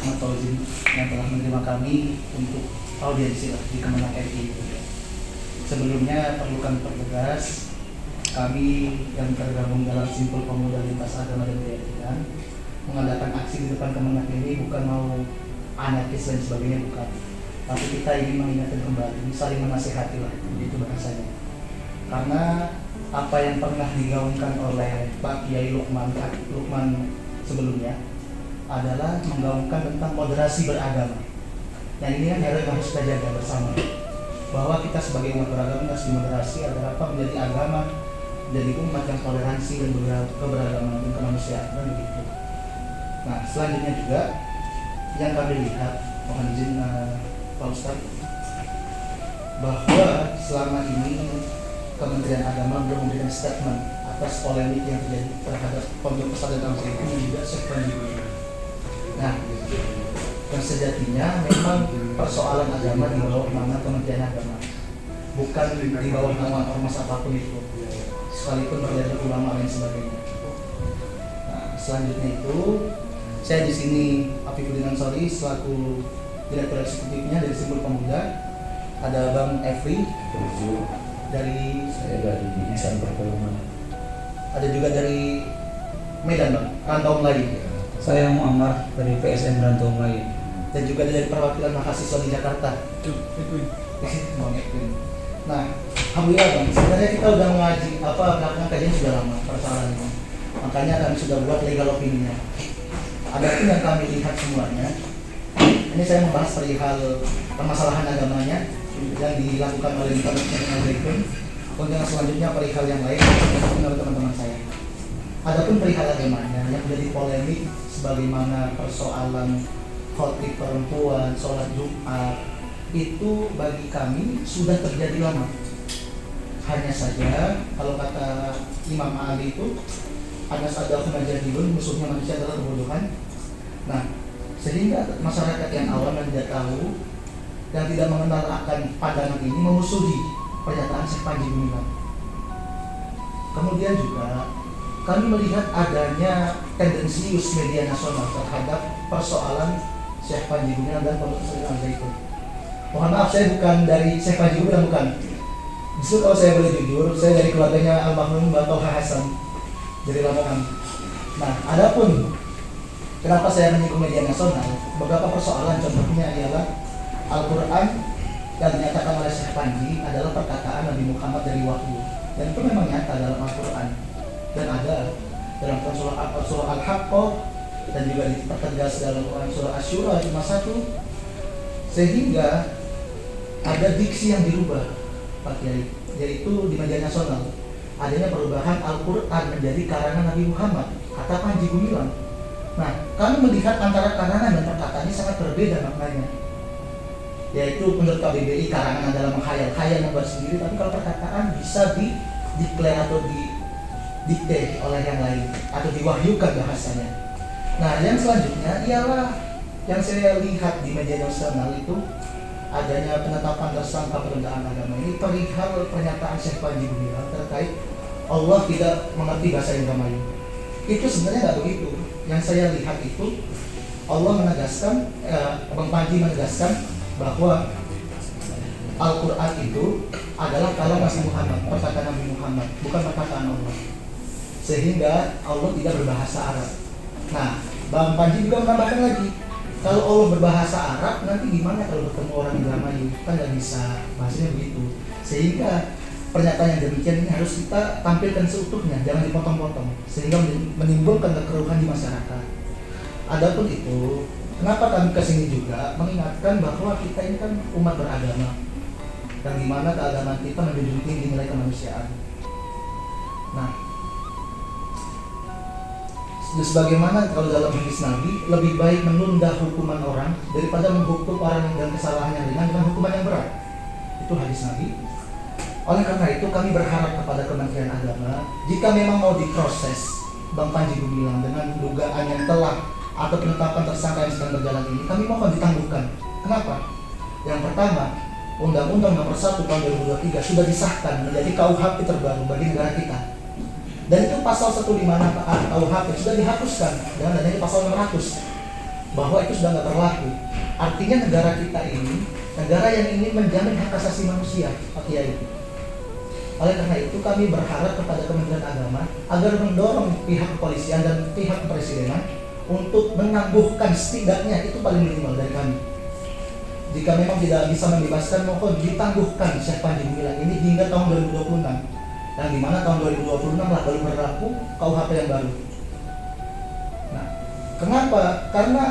Ahmad Fauzin yang telah menerima kami untuk audiensi di Kemenang RI. Sebelumnya perlu kami pertegas, kami yang tergabung dalam Simpul Pemuda Lintas Agama dan Keyakinan mengadakan aksi di depan Kemenang ini bukan mau anarkis dan sebagainya, bukan. Tapi kita ingin mengingatkan kembali, saling menasihati lah, itu bahasanya. Karena apa yang pernah digaungkan oleh Pak Kiai Lukman sebelumnya adalah menggaungkan tentang moderasi beragama. Yang ini kan harus kita jaga bersama, bahwa kita sebagai umat beragama harus dimoderasi agar apa menjadi agama, menjadi umat yang toleransi dan keberagaman dan kemanusiaan dan begitu. Nah, selanjutnya juga yang kami lihat, mohon izin Pak Ustadz, bahwa selama ini Kementerian Agama belum memberikan statement atas polemik yang terjadi terhadap Pondok Pesantren Al-Zaitun dan juga Syekh Panji Gumilang. Nah, yang sejatinya memang persoalan agama di bawah nama Kementerian Agama, bukan di bawah nama ormas apapun itu, sekalipun terjadi ulama dan sebagainya. Nah, selanjutnya itu saya di sini Afifuddin Ansori selaku Direktur Eksekutifnya dari Simpul Pemuda. Ada Bang Efri dari Ihsan Perfilman. Ada juga dari Medan, Bang, Rantau Melayu. Saya Muammar dari PSM Rantau Melayu. Dan juga dari perwakilan mahasiswa di Jakarta. Nah, alhamdulillah Bang, sebenarnya kita udah mengaji melakukan kajian sudah lama persoalan ini. Makanya kami sudah buat legal opinion-nya. Adapun yang kami lihat semuanya, ini saya membahas perihal permasalahan agamanya yang dilakukan oleh Kementerian Al-Zaitun. Untuk yang selanjutnya perihal yang lain menurut teman-teman saya. Adapun perihal agamanya yang menjadi polemik sebagaimana persoalan khotib perempuan, sholat Jumat, itu bagi kami sudah terjadi lama. Hanya saja kalau kata Imam Ali itu anas adahu najadilun, musuhnya manusia adalah kebodohan. Nah, sehingga masyarakat yang awam dan tidak tahu dan tidak mengenal akan pandangan ini memusuhi pernyataan Syekh Panji Gumilang. Kemudian juga kami melihat adanya tendensius media nasional terhadap persoalan Syekh Panji Gumilang dan Pondok Pesantren Al-Zaitun. Mohon maaf, saya bukan dari Syekh Panji Gumilang, bukan. Justru kalau saya boleh jujur, saya dari keluarganya almarhum Mbak Toha Hasan dari Lamongan. Nah, adapun kenapa saya menyinggung media nasional, beberapa persoalan contohnya ialah Al-Quran yang dinyatakan oleh Syekh Panji adalah perkataan Nabi Muhammad dari wahyu, dan itu memang nyata dalam Al-Quran dan ada dalam surah Al-Haqqah dan juga dipertegas dalam surah Asy-Syura 51, sehingga ada diksi yang dirubah Pak Kiai, yaitu di media nasional adanya perubahan Al-Quran menjadi karangan Nabi Muhammad, kata Panji Gumilang. Nah, kami melihat antara karangan dan perkataan ini sangat berbeda maknanya. Yaitu menurut KBBI karangan adalah menghayal-hayal membuat sendiri, tapi kalau perkataan bisa dideklar atau didikte oleh yang lain atau diwahyukan bahasanya. Nah, yang selanjutnya ialah yang saya lihat di media nasional itu adanya penetapan tersangka penodaan agama ini perihal pernyataan Syekh Panji Gumilang terkait Allah tidak mengerti bahasa Indramayu. Itu sebenarnya nggak begitu. Yang saya lihat itu Allah menegaskan, Bang Panji menegaskan bahwa Al-Quran itu adalah kalam Nabi Muhammad, perkataan Nabi Muhammad, bukan perkataan Allah. Sehingga Allah tidak berbahasa Arab. Nah, Bang Panji juga menambahkan lagi, kalau Allah berbahasa Arab, nanti gimana kalau bertemu orang Indramayu? Kan nggak bisa, bahasanya begitu. Sehingga pernyataan yang demikian ini harus kita tampilkan seutuhnya, jangan dipotong-potong, sehingga menimbulkan kekeruhan di masyarakat. Adapun itu, kenapa kami kesini juga mengingatkan bahwa kita ini kan umat beragama, dan di mana keagamaan kita menjunjung tinggi nilai kemanusiaan. Nah, sebagaimana kalau dalam hadis Nabi, lebih baik menunda hukuman orang daripada menghukum orang dengan kesalahan yang ringan dengan hukuman yang berat. Itu hadis Nabi. Oleh karena itu kami berharap kepada Kementerian Agama, jika memang mau diproses Bang Panji Gumilang dengan dugaan yang telah atau penetapan tersangka yang sedang berjalan ini, kami mohon ditangguhkan. Kenapa? Yang pertama, Undang-Undang Nomor 1 Tahun 2023 sudah disahkan menjadi KUHP terbaru bagi negara kita. Dan itu pasal 156 KUHP sudah dihapuskan dengan adanya pasal 600. bahwa itu sudah nggak berlaku. Artinya negara kita ini negara yang ingin menjamin hak asasi manusia, Pak Kiai. Oleh karena itu kami berharap kepada Kementerian Agama agar mendorong pihak kepolisian dan pihak kepresidenan untuk menangguhkan, setidaknya itu paling minimal dari kami. Jika memang tidak bisa membebaskan, mohon ditangguhkan Syekh Panji Gumilang ini hingga tahun 2026, yang dimana tahun 2026 lah baru berlaku KUHP yang baru. Nah, kenapa? Karena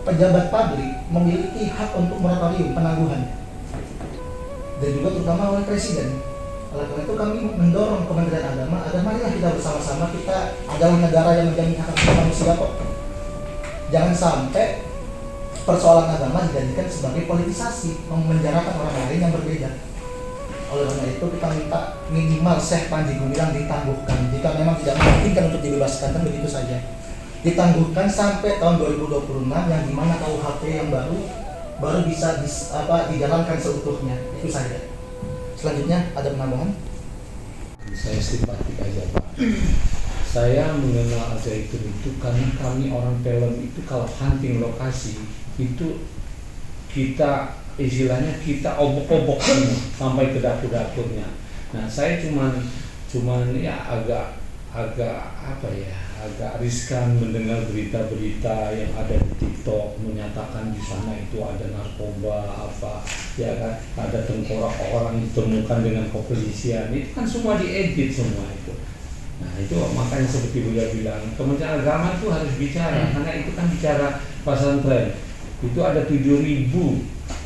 pejabat publik memiliki hak untuk moratorium penangguhan, dan juga terutama oleh presiden. Oleh karena itu kami mendorong Kementerian Agama agar marilah kita bersama-sama, kita adalah negara yang menjamin hak asasi manusia kok. Jangan sampai persoalan agama dijadikan sebagai politisasi, memenjarakan orang lain yang berbeda. Oleh karena itu kita minta minimal Syekh Panji Gumilang ditangguhkan. Jika memang tidak memungkinkan untuk dibebaskan, kan begitu saja. Ditangguhkan sampai tahun 2026, yang dimana KUHP yang baru bisa dijalankan seutuhnya. Itu saja. Selanjutnya ada penambahan? Saya simpatik aja Pak. Saya mengenal Al-Zaitun itu karena kami orang film itu kalau hunting lokasi itu kita istilahnya kita obok-obok sampai ke dapur-dapurnya. Nah saya cuman ya agak apa ya, agak riskan mendengar berita-berita yang ada di TikTok menyatakan di sana itu ada narkoba apa ya kan, ada tengkorak orang ditemukan dengan kepolisian, itu kan semua diedit semua itu. Nah itu makanya seperti beliau bilang Kementerian Agama itu harus bicara, karena itu kan bicara pesantren itu ada 7.000.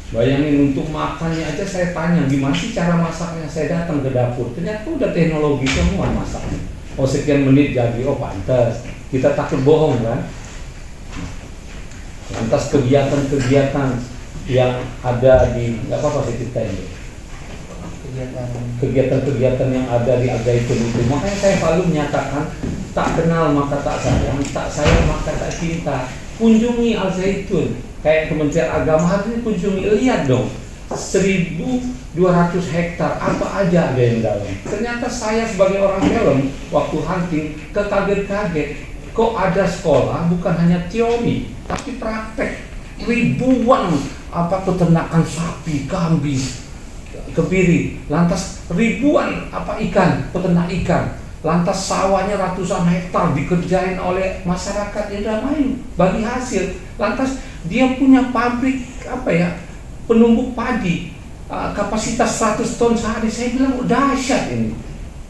Bayangin untuk makannya aja saya tanya gimana sih cara masaknya, saya datang ke dapur ternyata udah teknologi semua masaknya. Oh sekian menit jadi, oh pantas. Kita takut bohong kan. Lantas kegiatan-kegiatan yang ada di, nggak apa-apa sih kita ini. Kegiatan-kegiatan yang ada di Al-Zaitun itu. Makanya saya selalu menyatakan tak kenal maka tak sayang maka tak cinta. Kunjungi Al-Zaitun. Kayak Kementerian Agama harusnya kunjungi, lihat dong. 1.200 hektar apa aja ada yang dalam. Ternyata saya sebagai orang film waktu hunting kekaget-kaget, kok ada sekolah bukan hanya teori tapi praktek, ribuan peternakan sapi, kambing, kebiri, lantas ribuan ikan, peternak ikan, lantas sawahnya ratusan hektar dikerjain oleh masyarakat Indramayu bagi hasil, lantas dia punya pabrik penumbuk padi, kapasitas 100 ton sehari. Saya bilang dahsyat ini.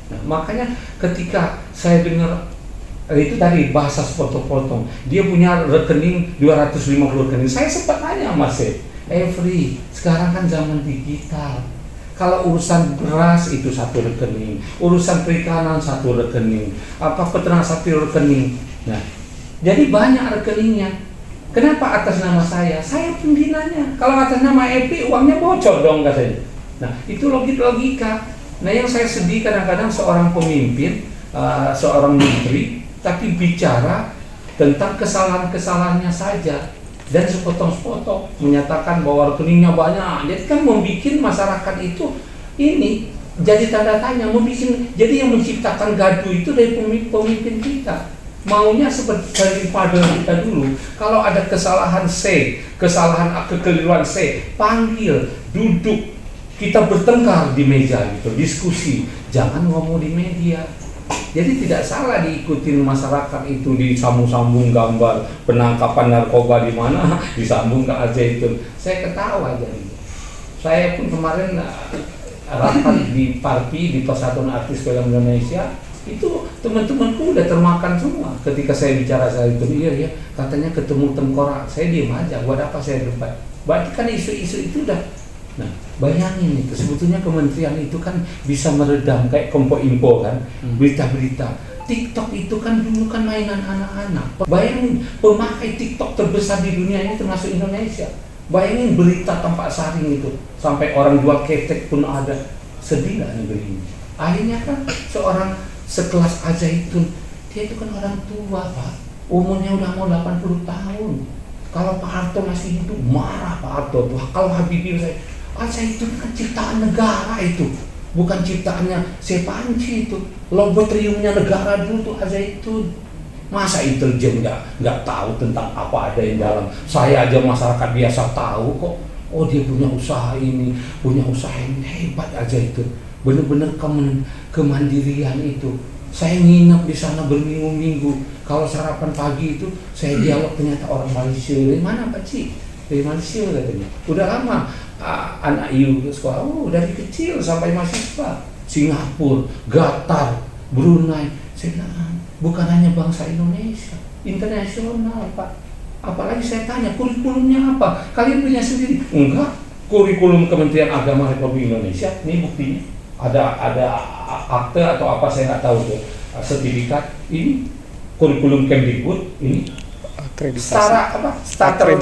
Nah, makanya ketika saya dengar itu tadi bahasa sepotong-potong, dia punya rekening 250 rekening. Saya sempat tanya Mas Every, sekarang kan zaman digital. Kalau urusan beras itu satu rekening, urusan perikanan satu rekening, peternak sapi rekening. Nah, jadi banyak rekeningnya. Kenapa atas nama saya? Saya pimpinannya. Kalau atas nama Epi, uangnya bocor dong katanya. Nah, itu logika. Nah, yang saya sedih kadang-kadang seorang pemimpin, seorang menteri, tapi bicara tentang kesalahan-kesalahannya saja dan sepotong-sepotong menyatakan bahwa rekeningnya banyak. Jadi kan membuat masyarakat itu ini jadi tanda tanya, jadi yang menciptakan gaduh itu dari pemimpin kita. Maunya seperti pada kita dulu, kalau ada kesalahan kekeliruan panggil, duduk, kita bertengkar di meja gitu, diskusi, jangan ngomong di media. Jadi tidak salah diikutin masyarakat itu, disambung-sambung gambar penangkapan narkoba di mana, disambung ke Al-Zaitun. Saya ketawa jadi. Saya pun kemarin rapat di Parpi, di Persatuan Artis Film Indonesia. Itu teman-temanku udah termakan semua ketika saya bicara soal itu. Iya katanya ketemu tengkorak. Saya diam aja, buat apa saya debat. Berarti kan isu-isu itu udah. Nah bayangin itu, sebetulnya kementerian itu kan bisa meredam kayak Kompo-Info kan, berita-berita. TikTok itu kan dulu kan mainan anak-anak. Bayangin pemakai TikTok terbesar di dunia ini termasuk Indonesia. Bayangin berita tampak saring itu, sampai orang jual ketek pun ada. Sedih gak negeri ini? Akhirnya kan seorang sekelas Al-Zaitun, dia itu kan orang tua Pak, umurnya udah mau 80 tahun. Kalau Pak Harto masih hidup, marah Pak Harto. Kalau Habibie saya, Al-Zaitun kan ciptaan negara itu, bukan ciptaannya Sepanci itu. Laboratoriumnya negara dulu tuh Al-Zaitun. Masa intelijen nggak tahu tentang apa ada yang dalam? Saya aja masyarakat biasa tahu kok. Oh dia punya usaha ini, punya usaha ini, hebat aja itu. Bener-bener kemandirian itu. Saya nginep di sana berminggu-minggu. Kalau sarapan pagi itu saya dialog ternyata orang Malaysia. Dari mana Pak Cik? Dari Malaysia katanya. Udah lama anak ibu ke sekolah. Oh dari kecil sampai mahasiswa. Singapura, Qatar, Brunei. Saya bilang bukan hanya bangsa Indonesia, internasional Pak. Apalagi saya tanya kurikulumnya apa? Kalian punya sendiri? Enggak. Kurikulum Kementerian Agama Republik Indonesia. Ini buktinya. Ada akte atau apa saya nggak tahu tuh. Sertifikat ini kurikulum Kemdikbud ini setara apa? Starter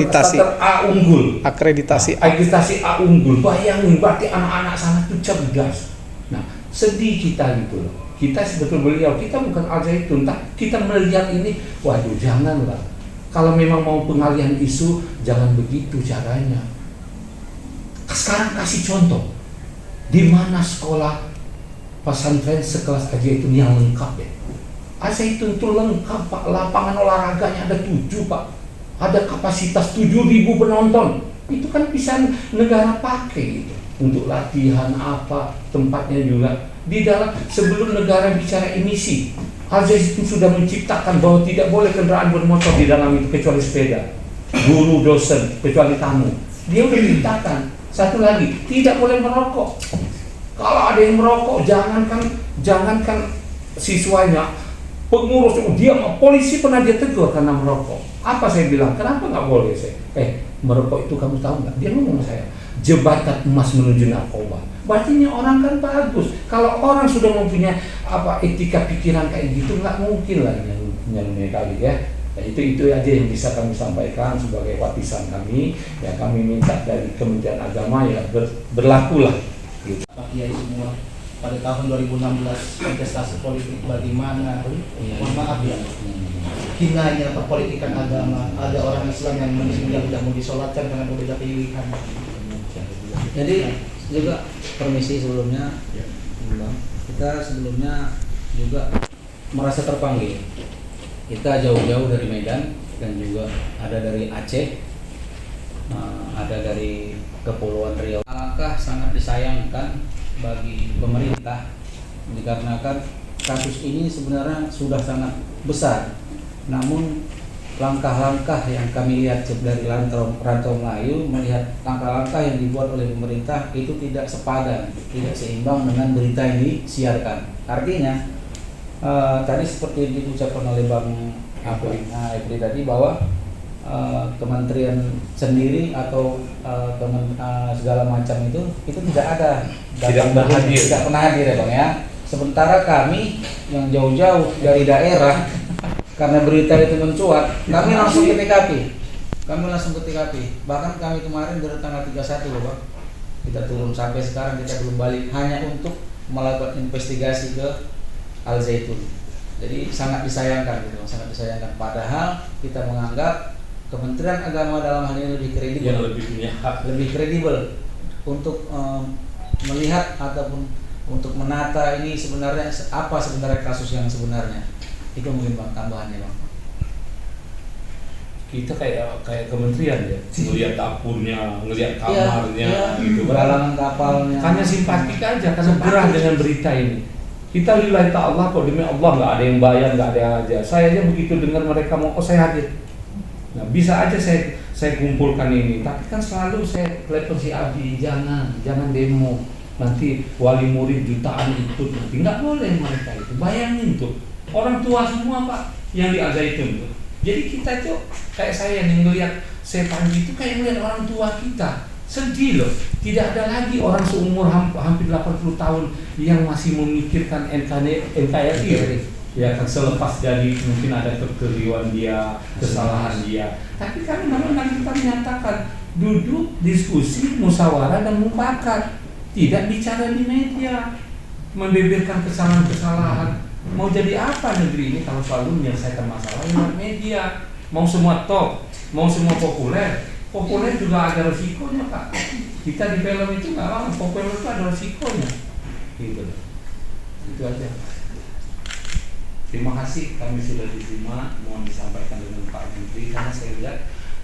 A unggul. Akreditasi Akreditasi A unggul. Bayangin berarti anak-anak sana tuh cerdas. Nah, sedih kita gitu loh. Kita sebetulnya beliau, kita bukan Al-Zaitun, kita melihat ini, waduh janganlah. Kalau memang mau pengalihan isu, jangan begitu caranya. Sekarang kasih contoh, di mana sekolah pesantren sekelas Al-Zaitun yang lengkap ya? Al-Zaitun itu lengkap Pak, lapangan olahraganya ada 7 Pak, ada kapasitas 7.000 penonton. Itu kan bisa negara pakai gitu untuk latihan apa, tempatnya juga. Di dalam sebelum negara bicara emisi, Al-Zaitun sudah menciptakan bahwa tidak boleh kendaraan bermotor di dalam itu kecuali sepeda, guru, dosen, kecuali tamu. Dia udah menciptakan. Satu lagi, tidak boleh merokok. Kalau ada yang merokok, jangankan siswanya, pengurus, polisi pernah dia tegur karena merokok. Apa saya bilang? Kenapa nggak boleh saya? Merokok itu kamu tahu nggak? Dia ngomong saya, jembatan emas menuju narkoba. Berarti ini orang kan bagus. Kalau orang sudah mempunyai etika pikiran kayak gitu, nggak mungkin lah yang kali ya. Nah, itu aja yang bisa kami sampaikan sebagai warisan kami. Ya kami minta dari Kementerian Agama ya berlakulah. Gitu. Pak Kiai semua pada tahun 2016 kontestasi politik bagaimana? Mohon maaf ya. Hinanya perpolitikan agama. Ada orang Islam yang meninggal tidak mau disolatkan karena berbeda pilihan. Jadi juga permisi sebelumnya, Bang. Kita sebelumnya juga merasa terpanggil. Kita jauh-jauh dari Medan dan juga ada dari Aceh, ada dari Kepulauan Riau. Alangkah sangat disayangkan bagi pemerintah dikarenakan kasus ini sebenarnya sudah sangat besar. Namun langkah-langkah yang kami lihat dari Rantau Melayu melihat langkah-langkah yang dibuat oleh pemerintah itu tidak sepadan, tidak seimbang dengan berita yang disiarkan. Artinya tadi seperti diucapkan oleh Bang Epri tadi bahwa kementerian sendiri atau segala macam itu tidak ada, Tidak pernah hadir ya Bang ya. Sementara kami yang jauh-jauh dari daerah karena berita itu mencuat, kami langsung ke TKP. Bahkan kami kemarin dari tanggal 31 loh Bang. Kita turun sampai sekarang kita belum balik hanya untuk melakukan investigasi ke Al-Zaitun. Jadi sangat disayangkan gitu, sangat disayangkan. Padahal kita menganggap Kementerian Agama dalam hal ini lebih kredibel, Yang lebih punya hak. lebih kredibel untuk melihat ataupun untuk menata ini sebenarnya apa sebenarnya kasus yang sebenarnya. Itu mungkin Bang tambahannya Bang. Kita kayak kementerian ya, ngelihat dapurnya, ngelihat kamarnya, gitu kan. Galangan kapalnya. Hanya simpatik aja, karena gerah dengan berita ini. Kita lillahi ta'ala kok, demi Allah nggak ada yang bayar, nggak ada yang aja. Saya aja begitu dengar mereka mau, saya hadir. Nah bisa aja saya kumpulkan ini, tapi kan selalu saya telepon si Abi, jangan demo. Nanti wali murid jutaan ikut, nanti nggak boleh mereka itu. Bayangin tuh, orang tua semua Pak yang di Al-Zaitun tuh. Jadi kita tuh kayak saya yang ngelihat saya Panji itu kayak ngelihat orang tua kita. Sedih loh, tidak ada lagi orang seumur hampir 80 tahun yang masih memikirkan NKRI. Ya kan selepas dari mungkin ada kekeliruan dia, kesalahan dia. Tapi kami memang kita menyatakan duduk, diskusi, musyawarah dan mufakat. Tidak bicara di media, membeberkan kesalahan-kesalahan. Mau jadi apa negeri ini kalau selalu menyelesaikan masalah lewat media? Mau semua top, mau semua populer. Populer juga ada resikonya Pak. Kita di film itu nggak lama, populer itu ada resikonya. Gitu. Itu aja. Terima kasih, kami sudah diterima. Mohon disampaikan dengan Pak Menteri, karena saya lihat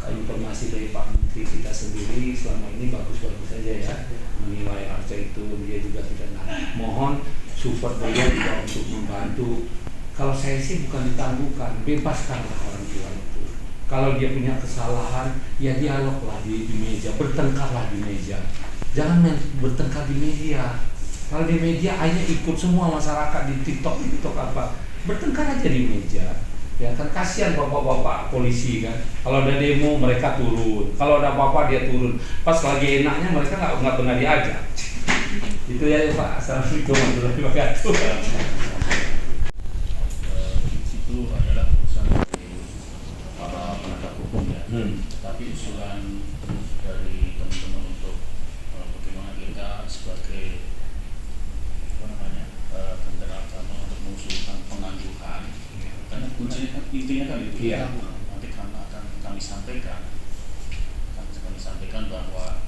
informasi dari Pak Menteri kita sendiri selama ini bagus-bagus saja ya, menilai Al-Zaitun. Dia juga tidak mohon support beliau juga untuk membantu. Kalau saya sih bukan ditangguhkan, bebaskanlah orang tua itu. Kalau dia punya kesalahan, ya dialoglah di meja, bertengkarlah di meja. Jangan bertengkar di media. Kalau di media hanya ikut semua masyarakat di TikTok apa, bertengkar aja di meja. Ya kan kasihan bapak-bapak polisi kan. Kalau ada demo mereka turun, kalau ada apa-apa dia turun. Pas lagi enaknya mereka nggak pernah diajak. Itu ya Pak. Assalamualaikum warahmatullahi wabarakatuh. Itu adalah urusan dari para penegak hukum ya. Tapi usulan dari teman-teman untuk bagaimana kita sebagai Kementerian Agama untuk mengusulkan penangguhan, karena kuncinya kan intinya kan itu ya. Nanti akan kami sampaikan bahwa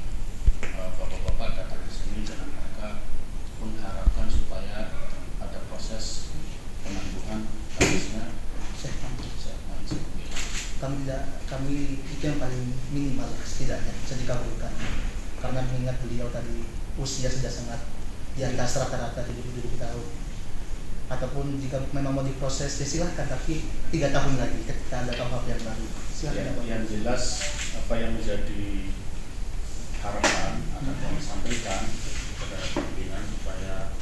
bapak-bapak datang ke sini dengan mereka mengharapkan supaya ada proses penangguhan kasusnya. Kami itu yang paling minimal setidaknya bisa dikabulkan, karena mengingat beliau tadi usia sudah sangat di atas rata-rata 77 tahun. Ataupun jika memang mau diproses, ya silahkan, tapi 3 tahun lagi ketika ada KUHP yang baru. Silahkan. Yang jelas apa yang menjadi harapan akan kami sampaikan kepada pimpinan supaya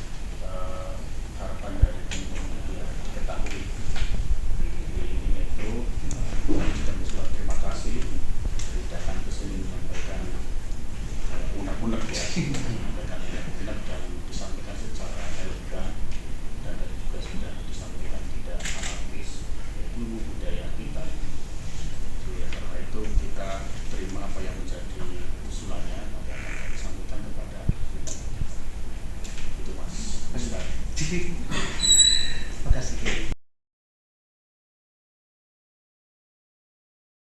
harapan dari teman-teman dia diketahui. Ini itu kami sudah bersurat terima kasih datang ke sini menyampaikan unek-unek ya, menyampaikan unek-unek dan disampaikan secara elegan, dan tadi juga sudah disampaikan tidak anarkis, yaitu budaya kita. Jadi karena itu kita terima apa yang menjadi usulannya, maka akan kami sampaikan kepada kita. Itu Mas.